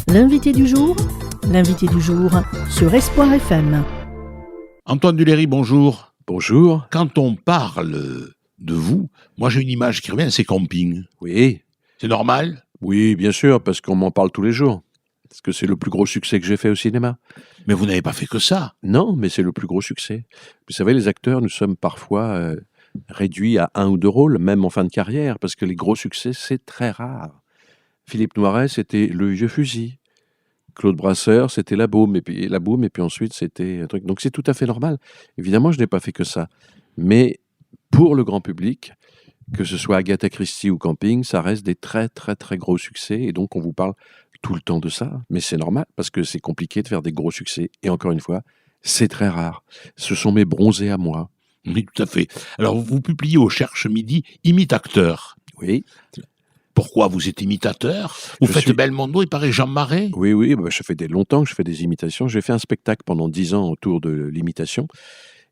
L'invité du jour sur Espoir FM. Antoine Duléry, bonjour. Bonjour. Quand on parle de vous, moi j'ai une image qui revient, c'est camping. Oui. C'est normal ? Oui, bien sûr, parce qu'on m'en parle tous les jours. Parce que c'est le plus gros succès que j'ai fait au cinéma. Mais vous n'avez pas fait que ça. Non, mais c'est le plus gros succès. Vous savez, les acteurs, nous sommes parfois réduits à 1 ou 2 rôles, même en fin de carrière, parce que les gros succès, c'est très rare. Philippe Noiret, c'était Le Vieux Fusil. Claude Brasseur, c'était La Baume, et puis ensuite, c'était un truc. Donc c'est tout à fait normal. Évidemment, je n'ai pas fait que ça. Mais pour le grand public, que ce soit Agatha Christie ou Camping, ça reste des très très très gros succès, et donc on vous parle tout le temps de ça. Mais c'est normal, parce que c'est compliqué de faire des gros succès. Et encore une fois, c'est très rare. Ce sont mes bronzés à moi. Oui, tout à fait. Alors vous publiez au Cherche Midi Imitateur. Oui. Pourquoi vous êtes imitateur ? Vous faites Belmondo, il paraît Jean Marais ? Oui, ça fait longtemps que je fais des imitations. J'ai fait un spectacle pendant 10 ans autour de l'imitation.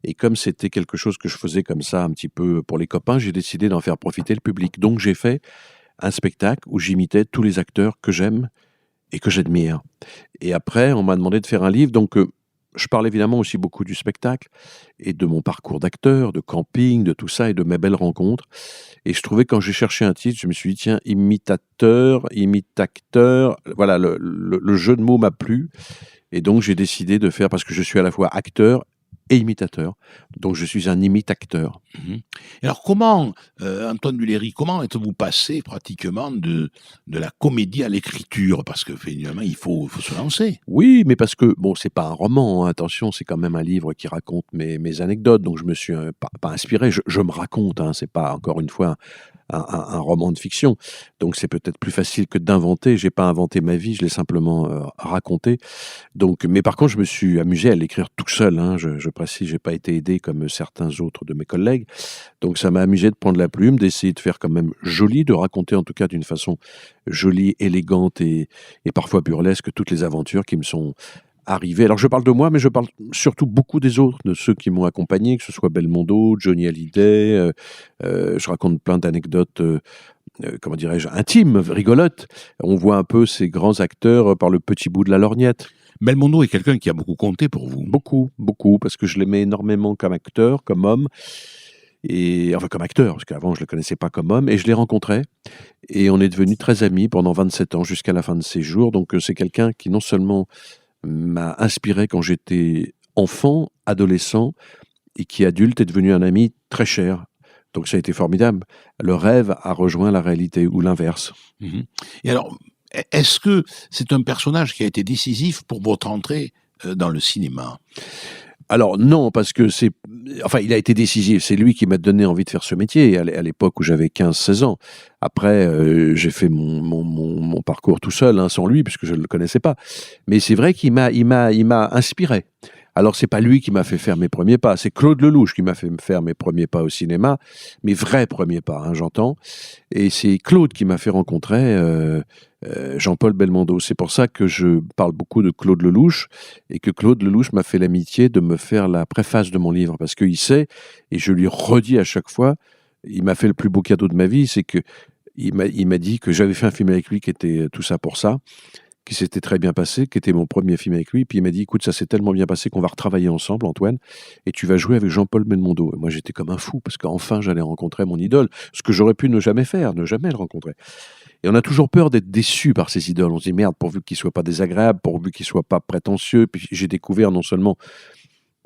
Et comme c'était quelque chose que je faisais comme ça, un petit peu pour les copains, j'ai décidé d'en faire profiter le public. Donc j'ai fait un spectacle où j'imitais tous les acteurs que j'aime et que j'admire. Et après, on m'a demandé de faire un livre. Donc je parle évidemment aussi beaucoup du spectacle et de mon parcours d'acteur, de camping, de tout ça et de mes belles rencontres. Et je trouvais, quand j'ai cherché un titre, je me suis dit, tiens, imitateur, voilà, le jeu de mots m'a plu. Et donc j'ai décidé de faire, parce que je suis à la fois acteur et imitateur. Donc je suis un imitateur. Et alors comment, Antoine Duléry, comment êtes-vous passé pratiquement de la comédie à l'écriture ? Parce que finalement, il faut se lancer. Oui, mais parce que, bon, c'est pas un roman, hein, attention, c'est quand même un livre qui raconte mes anecdotes, donc je me suis pas inspiré, je me raconte, hein, c'est pas, encore une fois, un roman de fiction. Donc c'est peut-être plus facile que d'inventer. J'ai pas inventé ma vie, je l'ai simplement racontée. Donc, mais par contre, je me suis amusé à l'écrire tout seul, hein. Je précise, j'ai pas été aidé comme certains autres de mes collègues. Donc ça m'a amusé de prendre la plume, d'essayer de faire quand même joli, de raconter en tout cas d'une façon jolie, élégante et parfois burlesque toutes les aventures qui me sont arrivées. Alors je parle de moi, mais je parle surtout beaucoup des autres, de ceux qui m'ont accompagné, que ce soit Belmondo, Johnny Hallyday. Je raconte plein d'anecdotes, comment dirais-je, intimes, rigolotes. On voit un peu ces grands acteurs par le petit bout de la lorgnette. Belmondo est quelqu'un qui a beaucoup compté pour vous. Beaucoup, parce que je l'aimais énormément comme acteur, comme homme. Et enfin comme acteur, parce qu'avant je le connaissais pas comme homme, et je l'ai rencontré, et on est devenus très amis pendant 27 ans jusqu'à la fin de ses jours. Donc c'est quelqu'un qui non seulement m'a inspiré quand j'étais enfant, adolescent, et qui adulte est devenu un ami très cher. Donc ça a été formidable. Le rêve a rejoint la réalité, ou l'inverse. Et alors, est-ce que c'est un personnage qui a été décisif pour votre entrée dans le cinéma ? Alors non, parce que il a été décisif. C'est lui qui m'a donné envie de faire ce métier à l'époque où j'avais 15-16 ans. Après, j'ai fait mon parcours tout seul, hein, sans lui, puisque je ne le connaissais pas. Mais c'est vrai qu'il m'a inspiré. Alors c'est pas lui qui m'a fait faire mes premiers pas, c'est Claude Lelouch qui m'a fait faire mes premiers pas au cinéma, mes vrais premiers pas, hein, j'entends. Et c'est Claude qui m'a fait rencontrer Jean-Paul Belmondo. C'est pour ça que je parle beaucoup de Claude Lelouch, et que Claude Lelouch m'a fait l'amitié de me faire la préface de mon livre, parce qu'il sait, et je lui redis à chaque fois, il m'a fait le plus beau cadeau de ma vie, c'est que il m'a dit que j'avais fait un film avec lui qui était Tout ça pour ça, qui s'était très bien passé, qui était mon premier film avec lui. Puis il m'a dit, écoute, ça s'est tellement bien passé qu'on va retravailler ensemble, Antoine, et tu vas jouer avec Jean-Paul Belmondo. Et moi, j'étais comme un fou, parce qu'enfin, j'allais rencontrer mon idole, ce que j'aurais pu ne jamais faire, ne jamais le rencontrer. Et on a toujours peur d'être déçu par ses idoles. On se dit, merde, pourvu qu'il soit pas désagréable, pourvu qu'il soit pas prétentieux. Puis j'ai découvert non seulement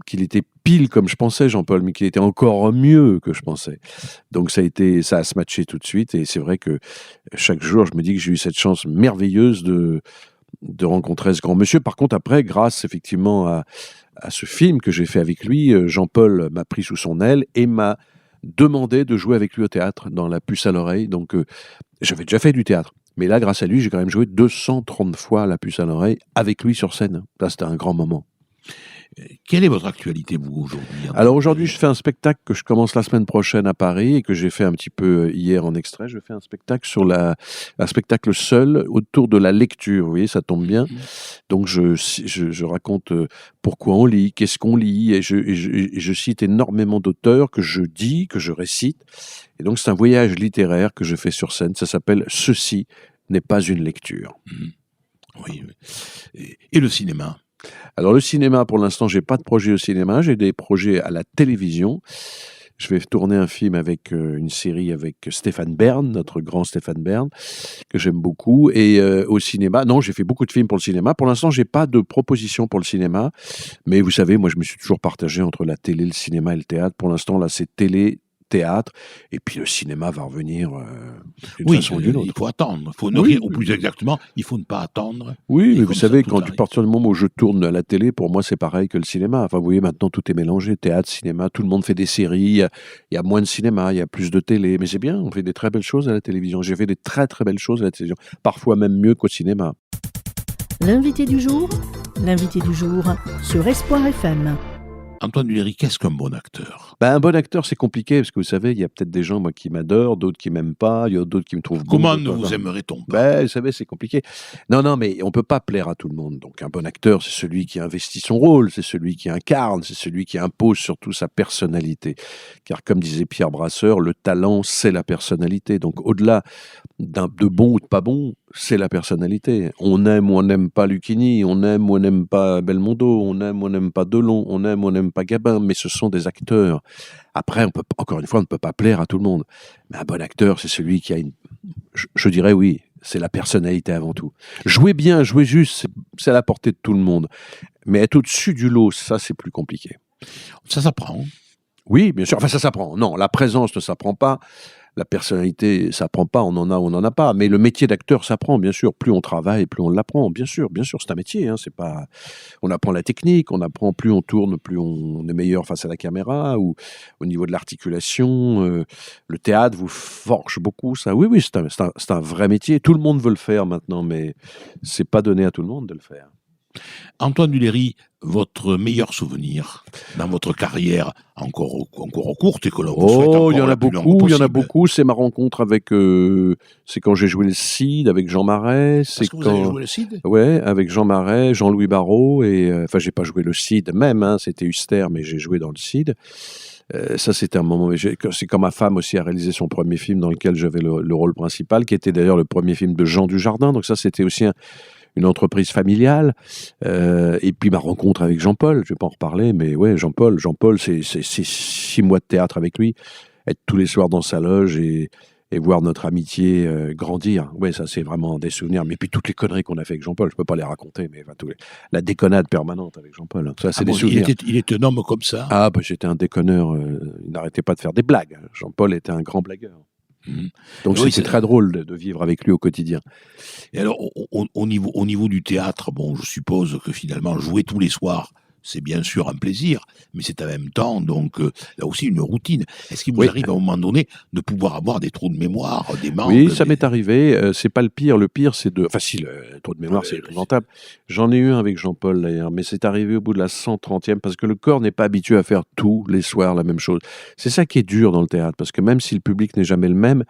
qu'il était pile comme je pensais, Jean-Paul, mais qu'il était encore mieux que je pensais. Donc ça a se matché tout de suite, et c'est vrai que chaque jour, je me dis que j'ai eu cette chance merveilleuse de rencontrer ce grand monsieur. Par contre, après, grâce effectivement à ce film que j'ai fait avec lui, Jean-Paul m'a pris sous son aile et m'a demandé de jouer avec lui au théâtre, dans La Puce à l'oreille. Donc j'avais déjà fait du théâtre, mais là, grâce à lui, j'ai quand même joué 230 fois La Puce à l'oreille avec lui sur scène. Là, c'était un grand moment. Quelle est votre actualité, vous, aujourd'hui ? Alors aujourd'hui, je fais un spectacle que je commence la semaine prochaine à Paris, et que j'ai fait un petit peu hier en extrait. Je fais un spectacle un spectacle seul autour de la lecture. Vous voyez, ça tombe bien. Donc je raconte pourquoi on lit, qu'est-ce qu'on lit, et je cite énormément d'auteurs que je dis, que je récite. Et donc c'est un voyage littéraire que je fais sur scène. Ça s'appelle « Ceci n'est pas une lecture ». Oui, oui. Et le cinéma? Alors le cinéma, pour l'instant, j'ai pas de projet au cinéma, j'ai des projets à la télévision. Je vais tourner un film avec une série avec Stéphane Bern, notre grand Stéphane Bern, que j'aime beaucoup. Et au cinéma, non, j'ai fait beaucoup de films pour le cinéma. Pour l'instant, j'ai pas de proposition pour le cinéma. Mais vous savez, moi, je me suis toujours partagé entre la télé, le cinéma et le théâtre. Pour l'instant, là, c'est télé, théâtre, et puis le cinéma va revenir d'une Oui, façon ou d'une il autre. faut attendre. Faut ne Oui, rien, ou plus exactement, il faut ne pas attendre. Oui, Et mais vous comme ça, savez, tout quand arrive. du partir du moment où je tourne à la télé, pour moi, c'est pareil que le cinéma. Enfin, vous voyez, maintenant, tout est mélangé. Théâtre, cinéma, tout le monde fait des séries. Il y a moins de cinéma, il y a plus de télé. Mais c'est bien, on fait des très belles choses à la télévision. J'ai fait des très, très belles choses à la télévision. Parfois même mieux qu'au cinéma. L'invité du jour sur Espoir FM. Antoine Duléry, qu'est-ce qu'un bon acteur? Ben, un bon acteur, c'est compliqué, parce que vous savez, il y a peut-être des gens moi, qui m'adorent, d'autres qui m'aiment pas, il y a d'autres qui me trouvent bon. Comment ne d'autres vous pas. aimerait-on pas? Ben, vous savez, c'est compliqué. Non, mais on peut pas plaire à tout le monde. Donc, un bon acteur, c'est celui qui investit son rôle, c'est celui qui incarne, c'est celui qui impose surtout sa personnalité. Car, comme disait Pierre Brasseur, le talent, c'est la personnalité. Donc, au-delà de bon ou de pas bon, c'est la personnalité. On aime ou on n'aime pas Lucchini, on aime ou on n'aime pas Belmondo, on aime ou on n'aime pas Delon, on aime ou on n'aime pas Gabin, mais ce sont des acteurs. Après, encore une fois, on ne peut pas plaire à tout le monde. Mais un bon acteur, c'est celui qui a je dirais oui, c'est la personnalité avant tout. Jouer bien, jouer juste, c'est à la portée de tout le monde. Mais être au-dessus du lot, ça, c'est plus compliqué. Ça s'apprend. Oui, bien sûr. Enfin, ça s'apprend. Non, la présence ne s'apprend pas. La personnalité, ça s'apprend pas. On en a ou on n'en a pas. Mais le métier d'acteur s'apprend, bien sûr. Plus on travaille, plus on l'apprend. Bien sûr, c'est un métier. C'est pas. On apprend la technique. On apprend. Plus on tourne, plus on est meilleur face à la caméra ou au niveau de l'articulation. Le théâtre vous forge beaucoup. Ça, oui, c'est un vrai métier. Tout le monde veut le faire maintenant, mais c'est pas donné à tout le monde de le faire. Antoine Duléry, votre meilleur souvenir dans votre carrière encore courte et que l'on vous souhaite encore il y en a la plus longue beaucoup, il y en a possible. beaucoup. C'est ma rencontre avec, c'est quand j'ai joué le Cid avec Jean Marais. Est-ce que vous avez joué le Cid? Ouais, avec Jean Marais, Jean-Louis Barrault et, enfin, j'ai pas joué le Cid même, c'était Huster, mais j'ai joué dans le Cid. Ça, c'était un moment. C'est quand ma femme aussi a réalisé son premier film dans lequel j'avais le rôle principal, qui était d'ailleurs le premier film de Jean Dujardin. Donc ça, c'était aussi une entreprise familiale. Et puis ma rencontre avec Jean-Paul, je vais pas en reparler, mais ouais, Jean-Paul, c'est 6 mois de théâtre avec lui, être tous les soirs dans sa loge et voir notre amitié grandir. Ouais, ça c'est vraiment des souvenirs. Mais puis toutes les conneries qu'on a fait avec Jean-Paul, je peux pas les raconter, mais enfin, la déconnade permanente avec Jean-Paul, ça c'est des souvenirs. Il était un homme comme ça. Ah, bah, j'étais un déconneur. Il n'arrêtait pas de faire des blagues. Jean-Paul était un grand blagueur. Donc Oui, c'était très drôle de vivre avec lui au quotidien. Et alors, au niveau du théâtre, bon, je suppose que finalement, jouer tous les soirs, c'est bien sûr un plaisir, mais c'est en même temps, donc, là aussi, une routine. Est-ce qu'il vous arrive à un moment donné de pouvoir avoir des trous de mémoire, des manques? Oui, ça m'est arrivé. C'est pas le pire. Le pire, c'est de. Enfin, si, le trou de mémoire, c'est épouvantable. J'en ai eu un avec Jean-Paul d'ailleurs, mais c'est arrivé au bout de la 130e parce que le corps n'est pas habitué à faire tous les soirs la même chose. C'est ça qui est dur dans le théâtre, parce que même si le public n'est jamais le même,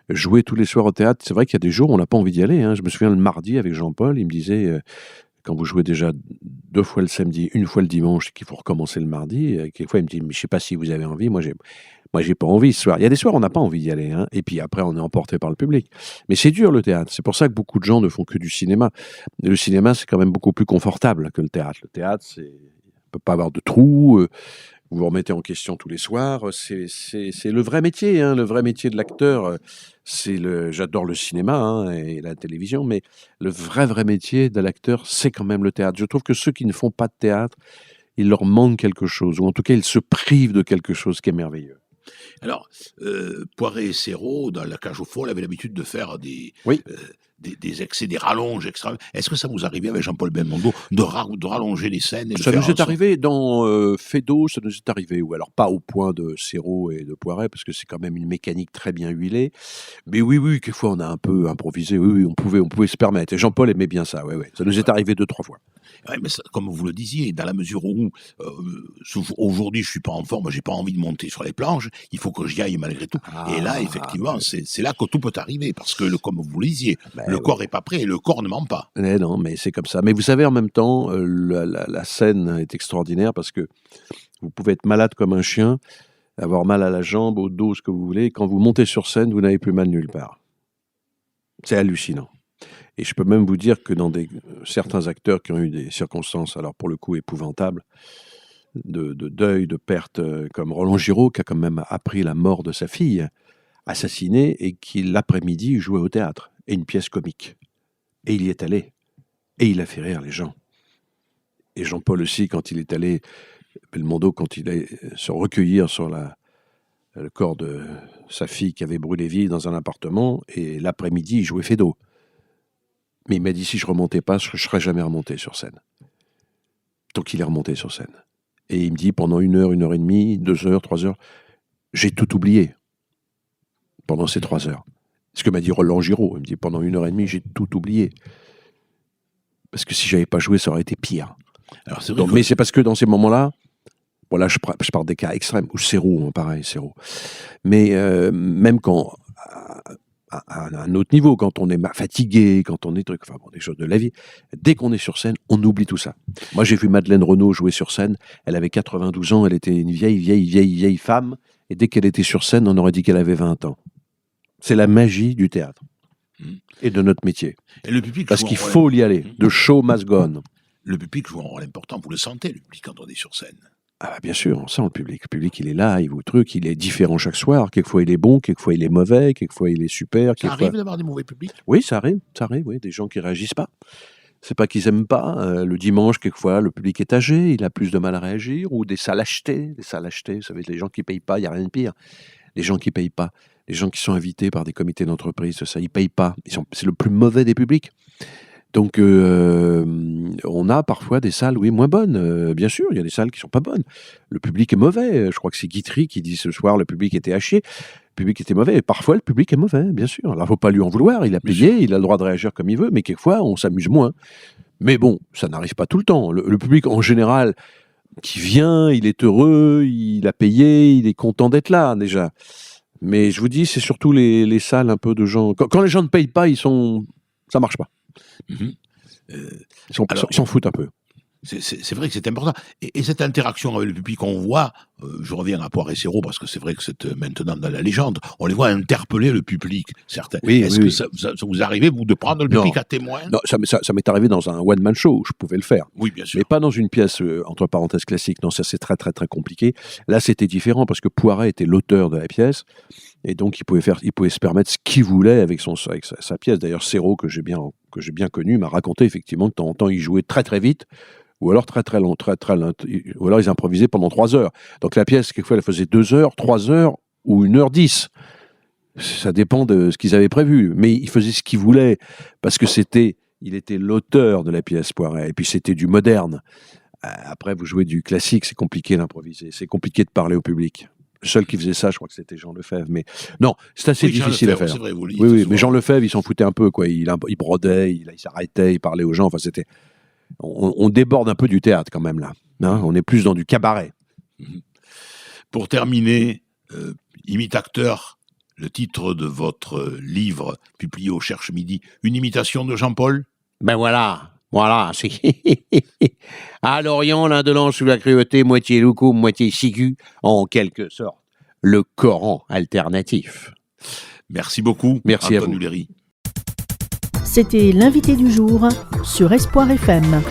jouer tous les soirs au théâtre, c'est vrai qu'il y a des jours où on n'a pas envie d'y aller. Je me souviens le mardi avec Jean-Paul, il me disait. Quand vous jouez déjà 2 fois le samedi, 1 fois le dimanche, qu'il faut recommencer le mardi, quelquefois il me dit, mais je sais pas si vous avez envie, moi j'ai pas envie ce soir. Il y a des soirs où on n'a pas envie d'y aller, et puis après on est emporté par le public. Mais c'est dur le théâtre, c'est pour ça que beaucoup de gens ne font que du cinéma. Le cinéma c'est quand même beaucoup plus confortable que le théâtre. Le théâtre, on peut pas avoir de trous, vous vous remettez en question tous les soirs, c'est le vrai métier, le vrai métier de l'acteur. J'adore le cinéma et la télévision, mais le vrai métier de l'acteur, c'est quand même le théâtre. Je trouve que ceux qui ne font pas de théâtre, il leur manque quelque chose, ou en tout cas ils se privent de quelque chose qui est merveilleux. Alors, Poiret et Serrault, dans La Cage aux folles, avaient l'habitude de faire des excès, des rallonges extrêmes. Est-ce que ça vous arrivait avec Jean-Paul Belmondo de rallonger les scènes Ça nous est arrivé dans Feydeau, ça nous est arrivé, ou alors pas au point de Serrault et de Poiret, parce que c'est quand même une mécanique très bien huilée. Mais oui, quelquefois on a un peu improvisé, oui, on pouvait se permettre. Et Jean-Paul aimait bien ça, ouais. Ça nous est arrivé 2-3 fois. Ouais, mais ça, comme vous le disiez, dans la mesure où aujourd'hui je suis pas en forme, j'ai pas envie de monter sur les planches, il faut que j'y aille malgré tout. Et là, effectivement, c'est là que tout peut arriver, parce que comme vous le disiez, le corps est pas prêt et le corps ne ment pas. Non, mais c'est comme ça. Mais vous savez, en même temps, la scène est extraordinaire parce que vous pouvez être malade comme un chien, avoir mal à la jambe, au dos, ce que vous voulez. Et quand vous montez sur scène, vous n'avez plus mal nulle part. C'est hallucinant. Et je peux même vous dire que dans certains acteurs qui ont eu des circonstances, alors pour le coup épouvantables, de deuil, de perte, comme Roland Giraud, qui a quand même appris la mort de sa fille, assassinée, et qui l'après-midi jouait au théâtre, et une pièce comique. Et il y est allé, et il a fait rire les gens. Et Jean-Paul aussi, quand il est allé, Belmondo, quand il est se recueillir sur le corps de sa fille qui avait brûlé vive dans un appartement, et l'après-midi, il jouait Feydeau. Mais il m'a dit, si je remontais pas, je ne serais jamais remonté sur scène. Donc il est remonté sur scène. Et il me dit, pendant 1 heure, 1 heure et demie, 2 heures, 3 heures, j'ai tout oublié pendant ces 3 heures. C'est ce que m'a dit Roland Giraud. Il me dit, pendant 1 heure et demie, j'ai tout oublié. Parce que si j'avais pas joué, ça aurait été pire. Alors, c'est vrai Donc, mais c'est parce que dans ces moments-là, bon là, je parle des cas extrêmes, ou Serrault, pareil, Serrault. Mais même quand, à un autre niveau, quand on est fatigué, quand on est des choses de la vie, dès qu'on est sur scène, on oublie tout ça. Moi, j'ai vu Madeleine Renaud jouer sur scène. Elle avait 92 ans, elle était une vieille femme. Et dès qu'elle était sur scène, on aurait dit qu'elle avait 20 ans. C'est la magie du théâtre et de notre métier. Et le public parce qu'il faut y aller. The show must go on. Le public joue un rôle important. Vous le sentez, le public, quand on est sur scène. Ah bah bien sûr, on sent le public. Le public, il est là, il vous truc, il est différent chaque soir. Quelquefois, il est bon, quelquefois, il est mauvais, quelquefois, il est super. Ça arrive d'avoir des mauvais publics? Oui, ça arrive, oui. Des gens qui réagissent pas. C'est pas qu'ils aiment pas. Le dimanche, quelquefois, le public est âgé, il a plus de mal à réagir, ou des salles achetées. Vous savez, les gens qui payent pas, il n'y a rien de pire. Les gens qui payent pas, les gens qui sont invités par des comités d'entreprise, ça, ils payent pas. C'est le plus mauvais des publics. Donc, on a parfois des salles, oui, moins bonnes. Bien sûr, il y a des salles qui sont pas bonnes. Le public est mauvais. Je crois que c'est Guitry qui dit ce soir, le public était haché. Le public était mauvais. Et parfois, le public est mauvais, bien sûr. Alors, il ne faut pas lui en vouloir. Il a payé, il a le droit de réagir comme il veut. Mais quelquefois, on s'amuse moins. Mais bon, ça n'arrive pas tout le temps. Le public, en général, qui vient, il est heureux, il a payé, il est content d'être là, déjà. Mais je vous dis, c'est surtout les salles un peu de gens... Quand les gens ne payent pas, ça marche pas. Ils s'en foutent un peu. C'est vrai que c'est important. Et cette interaction avec le public, on voit, je reviens à Poiré et Serrault, parce que c'est vrai que c'est maintenant dans la légende, on les voit interpeller le public. Certains. Oui, Est-ce que ça vous arrivez, vous, de prendre le public à témoin? Non, ça m'est arrivé dans un one-man show où je pouvais le faire. Oui, bien sûr. Mais pas dans une pièce, entre parenthèses, classique. Non, ça c'est très, très, très compliqué. Là, c'était différent parce que Poiret était l'auteur de la pièce. Et donc, il pouvait se permettre ce qu'il voulait avec sa pièce. D'ailleurs, Serrault, que j'ai bien connu, m'a raconté effectivement que de temps en temps, il jouait très, très vite. Ou alors très très long, ou alors ils improvisaient pendant 3 heures. Donc la pièce, quelquefois, elle faisait 2 heures, 3 heures ou 1h10. Ça dépend de ce qu'ils avaient prévu. Mais il faisait ce qu'il voulait, parce que il était l'auteur de la pièce, Poiret. Et puis c'était du moderne. Après, vous jouez du classique, c'est compliqué d'improviser. C'est compliqué de parler au public. Le seul qui faisait ça, je crois que c'était Jean Lefebvre. Mais non, c'est assez difficile à faire. C'est vrai, vous le dites, oui, mais Jean Lefebvre, il s'en foutait un peu, quoi. Il brodait, il s'arrêtait, il parlait aux gens. Enfin, c'était... On déborde un peu du théâtre quand même là. Hein, on est plus dans du cabaret. Pour terminer, Imite-acteur, le titre de votre livre publié au Cherche Midi, une imitation de Jean-Paul? Ben voilà, c'est... À Lorient, l'indolence sous la cruauté, moitié loukoum, moitié sigu, en quelque sorte, le Coran alternatif. Merci beaucoup. Merci à Antoine vous. Duléry. C'était l'invité du jour sur Espoir FM.